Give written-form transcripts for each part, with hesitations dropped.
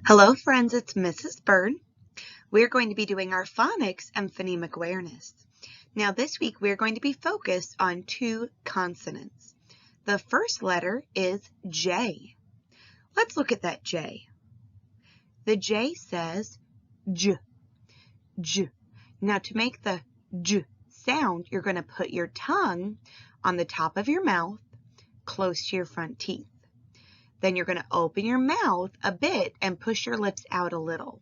Hello friends, it's Mrs. Bird. We're going to be doing our phonics and phonemic awareness. Now this week we're going to be focused on two consonants. The first letter is J. Let's look at that J. The J says J, J. Now to make the J sound, you're going to put your tongue on the top of your mouth, close to your front teeth. Then you're going to open your mouth a bit and push your lips out a little.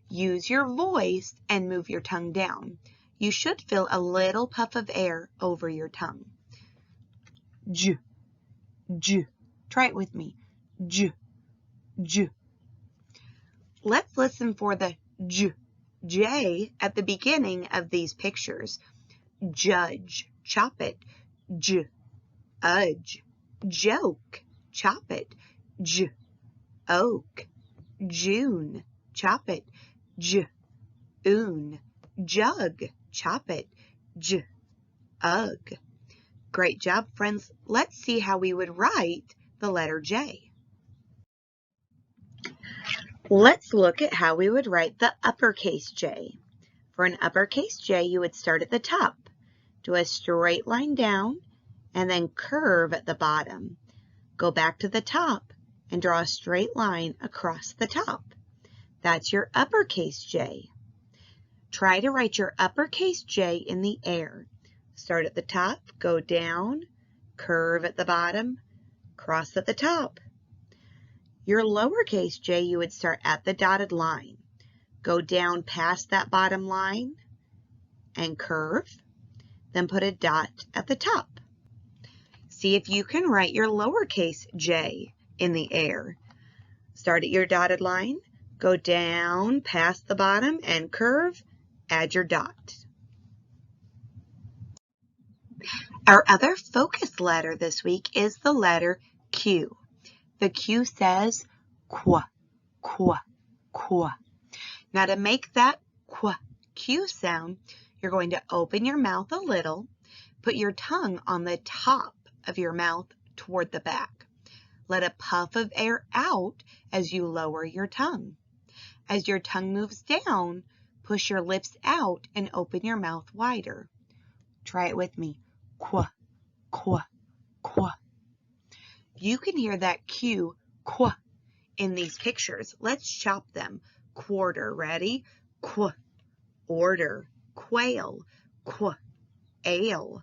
Use your voice and move your tongue down. You should feel a little puff of air over your tongue. J, J. Try it with me. J, J. Let's listen for the J, J at the beginning of these pictures. Judge, chop it. J, udge. Joke, chop it. J, oak. June, chop it. J, oon. Jug, chop it. J, ugh. Great job, friends. Let's see how we would write the letter J. Let's look at how we would write the uppercase J. For an uppercase J, you would start at the top, do a straight line down, and then curve at the bottom. Go back to the top and draw a straight line across the top. That's your uppercase J. Try to write your uppercase J in the air. Start at the top, go down, curve at the bottom, cross at the top. Your lowercase j, you would start at the dotted line. Go down past that bottom line and curve, then put a dot at the top. See if you can write your lowercase j in the air. Start at your dotted line, go down past the bottom and curve, add your dot. Our other focus letter this week is the letter Q. The Q says qua, qua, qua. Now to make that qua, Q sound, you're going to open your mouth a little, put your tongue on the top of your mouth toward the back. Let a puff of air out as you lower your tongue. As your tongue moves down, push your lips out and open your mouth wider. Try it with me. Qua, qua, qua. You can hear that Q, qua, in these pictures. Let's chop them. Quarter, ready? Qua, order, quail, qua, ale,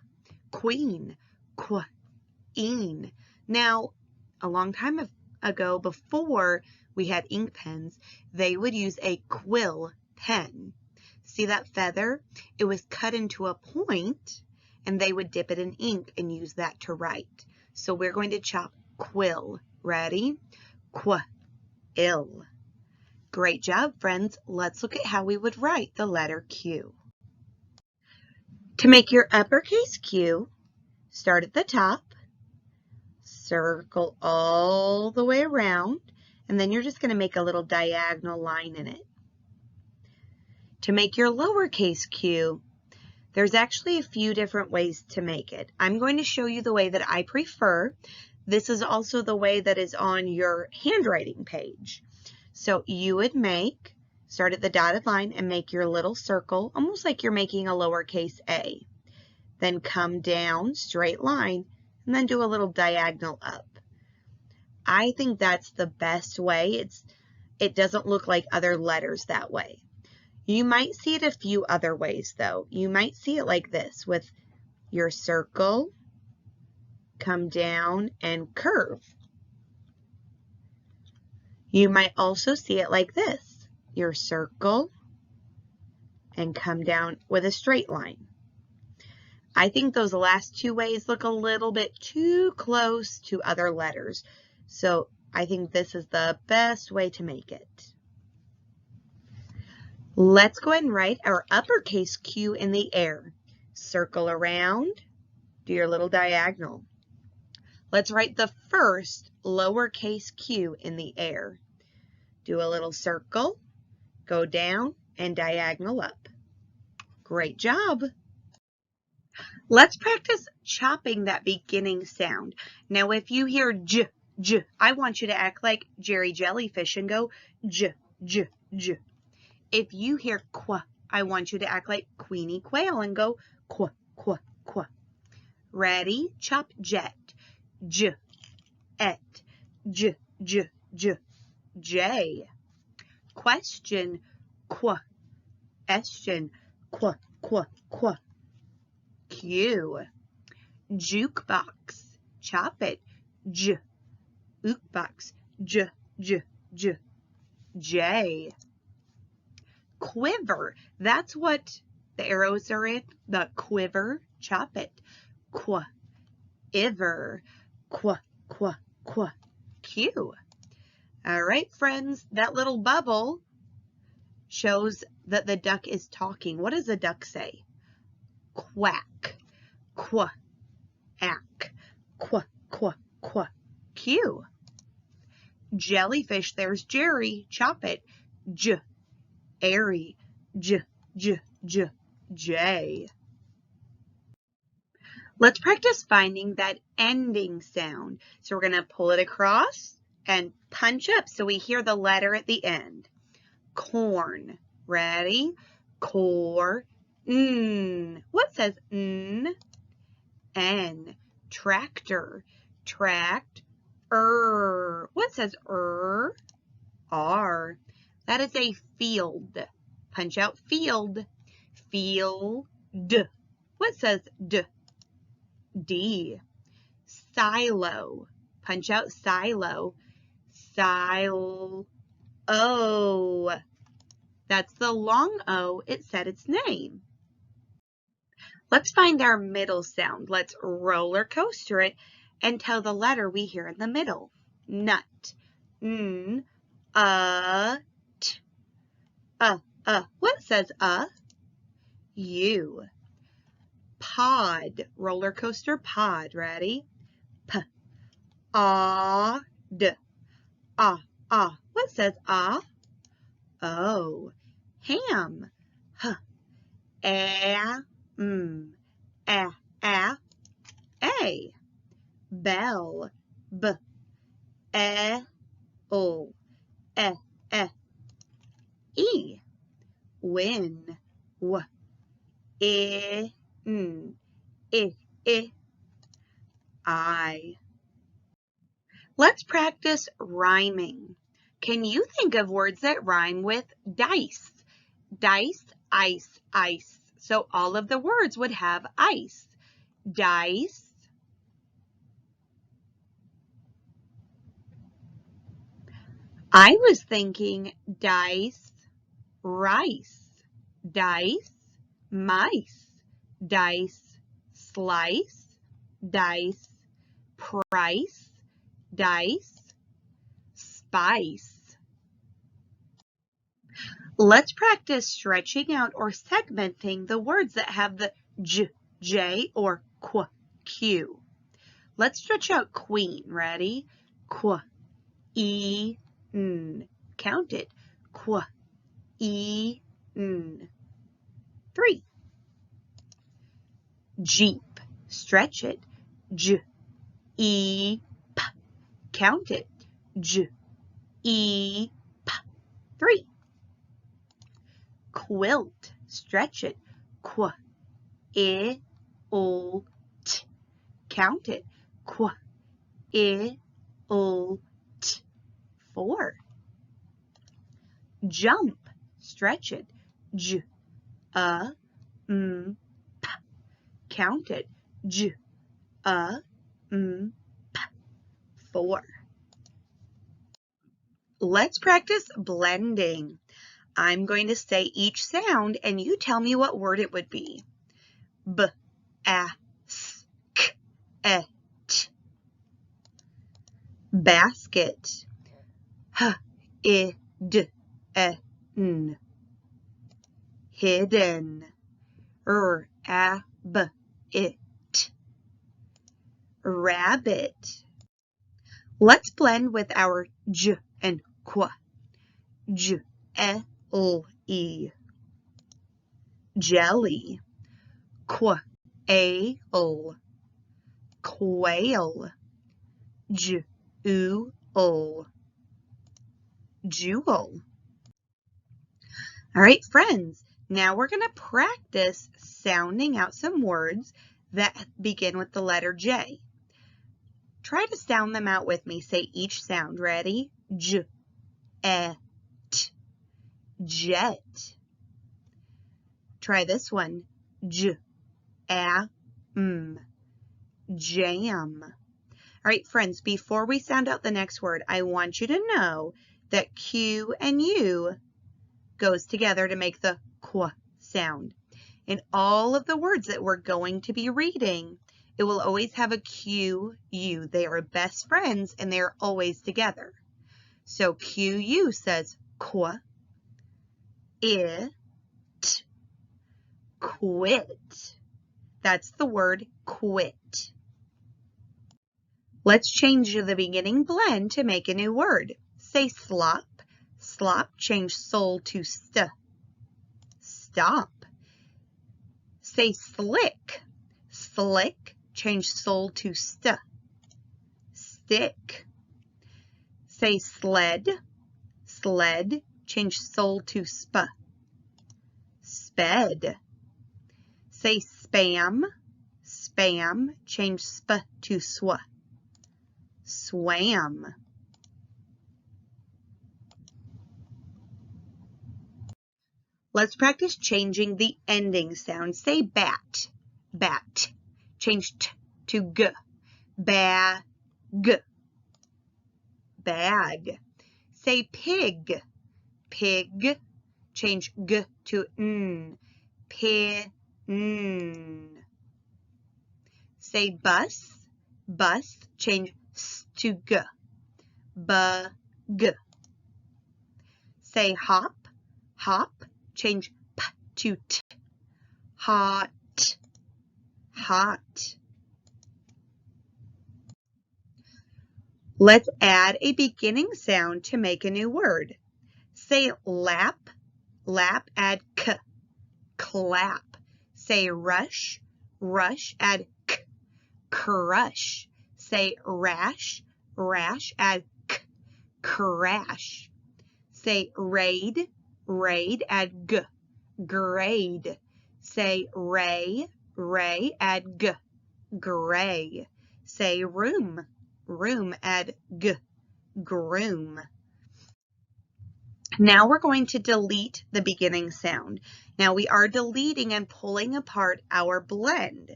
queen, qua, een. Now, a long time ago, before we had ink pens, they would use a quill pen. See that feather? It was cut into a point, and they would dip it in ink and use that to write. So we're going to chop quill. Ready? Qua, ill. Great job, friends. Let's look at how we would write the letter Q. To make your uppercase Q, start at the top, circle all the way around, and then you're just going to make a little diagonal line in it. To make your lowercase q, there's actually a few different ways to make it. I'm going to show you the way that I prefer. This is also the way that is on your handwriting page. So you would start at the dotted line and make your little circle, almost like you're making a lowercase a. Then come down, straight line, and then do a little diagonal up. I think that's the best way. It doesn't look like other letters that way. You might see it a few other ways though. You might see it like this with your circle, come down and curve. You might also see it like this, your circle and come down with a straight line. I think those last two ways look a little bit too close to other letters. So I think this is the best way to make it. Let's go ahead and write our uppercase Q in the air. Circle around, do your little diagonal. Let's write the first lowercase q in the air. Do a little circle, go down, and diagonal up. Great job! Let's practice chopping that beginning sound. Now, if you hear j, j. I want you to act like Jerry Jellyfish and go j, j, j. If you hear qu, I want you to act like Queenie Quail and go qu, qu, qu. Ready? Chop jet. J, et, j, j, j, j. Question, qu, estion, qu, qu, qu. Q. Jukebox, chop it. J, ukebox, j, j, j, j. Quiver, that's what the arrows are in, the quiver, chop it. Qu, iver, qu, qu, qu, Q. All right, friends, that little bubble shows that the duck is talking. What does the duck say? Quack, qu, ack, qu, qu, qu, Q. Jellyfish, there's Jerry, chop it. J, airy, j, j, j, j. Let's practice finding that ending sound. So we're going to pull it across and punch up so we hear the letter at the end. Corn. Ready? Cor. N. What says n? N. Tractor. Tract. What says R? That is a field. Punch out field. Field. What says D? D. Silo. Punch out silo. Silo. That's the long O. It said its name. Let's find our middle sound. Let's roller coaster it and tell the letter we hear in the middle. Nut. N. T. What says U. Pod. Roller coaster pod. Ready? P. D. What says O. Ham. H. A. Bell. B. E. Win. W. I. Let's practice rhyming. Can you think of words that rhyme with dice? Dice, ice, ice. So all of the words would have ice. Dice. I was thinking dice, rice. Dice, mice. Dice, slice. Dice, price. Dice, spice. Let's practice stretching out or segmenting the words that have the J, J, or Q, Q. Let's stretch out queen. Ready? Qu, E, N. Count it. Qu, E, N. 3. Jeep. Stretch it. J, E, P. Count it. J, E, P. 3. Quilt. Stretch it. Qu, I, O, T. Count it. Qu, I, O, T. 4. Jump. Stretch it. J, M, P. Count it. J, M, P. 4. Let's practice blending. I'm going to say each sound and you tell me what word it would be. B, A, S, K, E, T. Basket. H, I, D, E, N. Hidden. R, A, B, I, T. Rabbit. Let's blend with our J and Q. J, E, L, E. Jelly. Quail. Quail. J, U-ol. Jewel. All right, friends, now we're going to practice sounding out some words that begin with the letter J. Try to sound them out with me. Say each sound. Ready? J, e, t. Jet. Try this one. J, a, m. Jam. All right, friends, before we sound out the next word, I want you to know that Q and U goes together to make the qu sound. In all of the words that we're going to be reading, it will always have a Q, U. They are best friends and they are always together. So Q, U says qu, it, quit. That's the word quit. Let's change the beginning blend to make a new word. Say slop. Slop, change sol to st. Stop. Say slick. Slick, change sol to st. Stick. Say sled. Sled, change sol to sp. Sped. Say spam. Spam, change sp to sw. Swam. Let's practice changing the ending sound. Say bat. Bat. Change t to g. Bag. Bag. Say pig. Pig. Change g to n. Pin. Say bus. Bus. Change s to g. Bug. Say hop. Hop. Change p to t. Hot. Hot. Let's add a beginning sound to make a new word. Say lap. Lap, add k. Clap. Say rush. Rush, add k. Crush. Say rash. Rash, add k. Crash. Say raid. Raid, add g. Grade. Say ray. Ray, add g. Gray. Say room. Room, add g. Groom. Now we're going to delete the beginning sound. Now we are deleting and pulling apart our blend.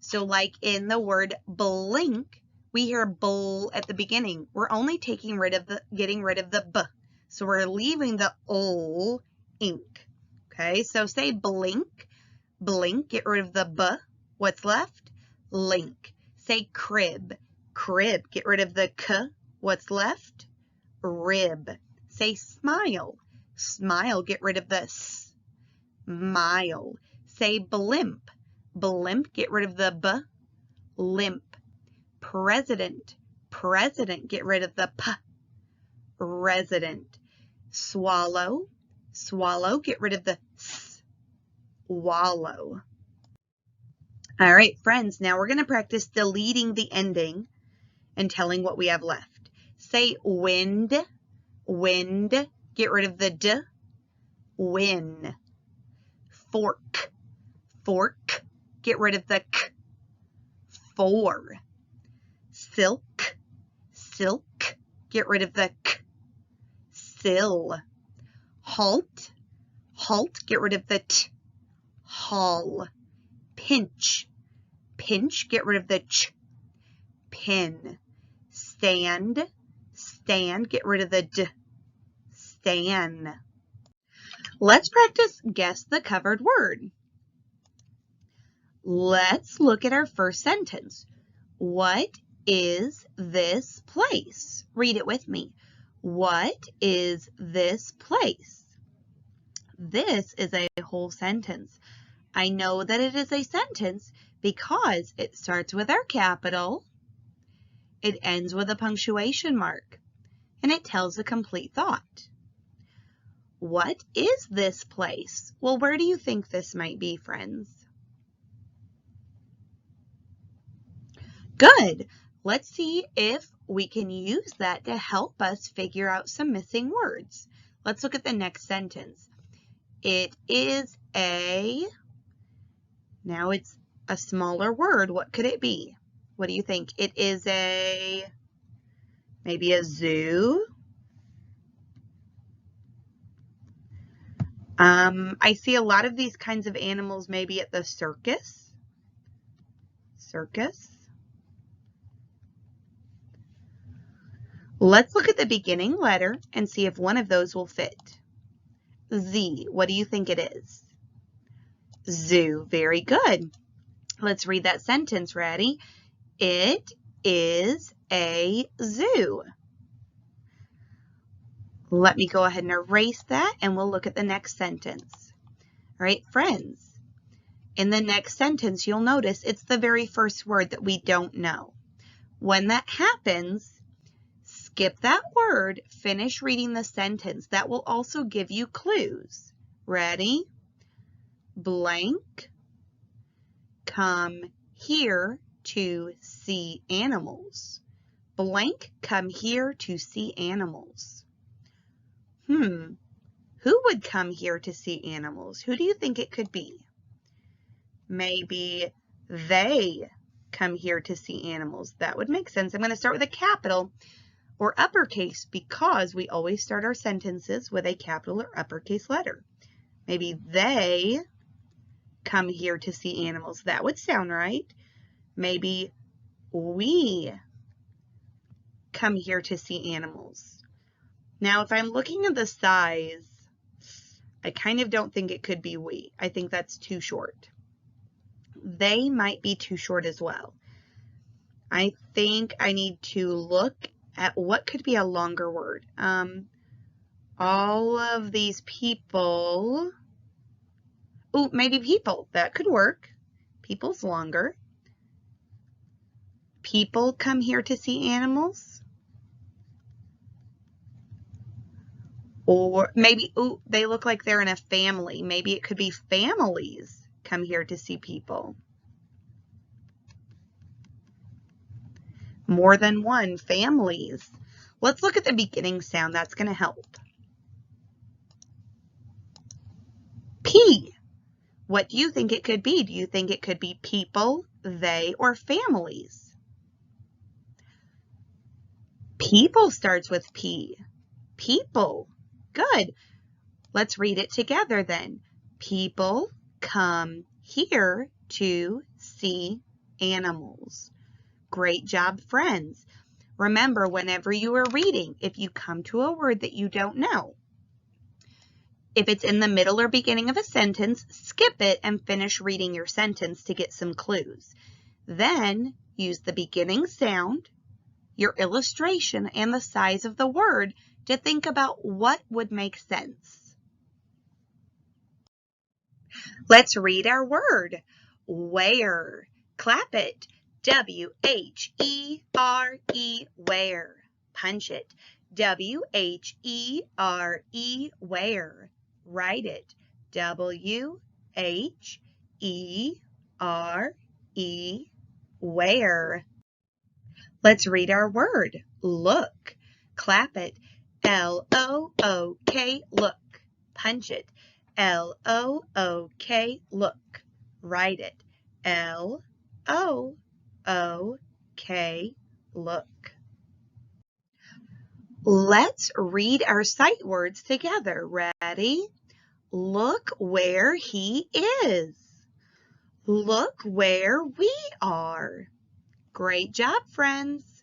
So like in the word blink, we hear bull at the beginning. We're only getting rid of the b. So we're leaving the ol ink. Okay, so say blink. Blink, get rid of the b. What's left? Link. Say crib. Crib, get rid of the k. What's left? Rib. Say smile. Smile, get rid of the s. Mile. Say blimp. Blimp, get rid of the b. Limp. President. President, get rid of the p. Resident. Swallow. Swallow, get rid of the s. Wallow. All right, friends, now we're going to practice deleting the ending and telling what we have left. Say wind. Wind, get rid of the d. Win. Fork. Fork, get rid of the k. For. Silk. Silk, get rid of the k. Sill. Halt. Halt, get rid of the t. Haul. Pinch. Pinch, get rid of the ch. Pin. Stand. Stand, get rid of the d. Stan. Let's practice guess the covered word. Let's look at our first sentence. What is this place? Read it with me. What is this place? This is a whole sentence. I know that it is a sentence because it starts with our capital, it ends with a punctuation mark, and it tells a complete thought. What is this place? Well, where do you think this might be, friends? Good. Let's see if we can use that to help us figure out some missing words. Let's look at the next sentence. It is now it's a smaller word. What could it be? What do you think? It is maybe a zoo. I see a lot of these kinds of animals maybe at the circus. Let's look at the beginning letter and see if one of those will fit. Z, what do you think it is? Zoo, very good. Let's read that sentence. Ready? It is a zoo. Let me go ahead and erase that and we'll look at the next sentence. All right, friends. In the next sentence, you'll notice it's the very first word that we don't know. When that happens, skip that word, finish reading the sentence. That will also give you clues. Ready? Blank, come here to see animals. Blank, come here to see animals. Who would come here to see animals? Who do you think it could be? Maybe they come here to see animals. That would make sense. I'm going to start with a capital or uppercase because we always start our sentences with a capital or uppercase letter. Maybe they come here to see animals. That would sound right. Maybe we come here to see animals. Now, if I'm looking at the size, I kind of don't think it could be we. I think that's too short. They might be too short as well. I think I need to look at what could be a longer word. All of these people. Oh, maybe people. That could work. People's longer. People come here to see animals. Or maybe, oh, they look like they're in a family. Maybe it could be families come here to see people. More than one, families. Let's look at the beginning sound. That's going to help. P. What do you think it could be? Do you think it could be people, they, or families? People starts with P. People. Good. Let's read it together then. People come here to see animals. Great job, friends. Remember, whenever you are reading, if you come to a word that you don't know, if it's in the middle or beginning of a sentence, skip it and finish reading your sentence to get some clues. Then use the beginning sound, your illustration, and the size of the word to think about what would make sense. Let's read our word. Where. Clap it. W-H-E-R-E, where. Punch it. W-H-E-R-E, where. Write it. W-H-E-R-E, where. Let's read our word. Look. Clap it. L-O-O-K, look. Punch it. L-O-O-K, look. Write it. L-O-O-K, look. Let's read our sight words together. Ready? Look where he is. Look where we are. Great job, friends.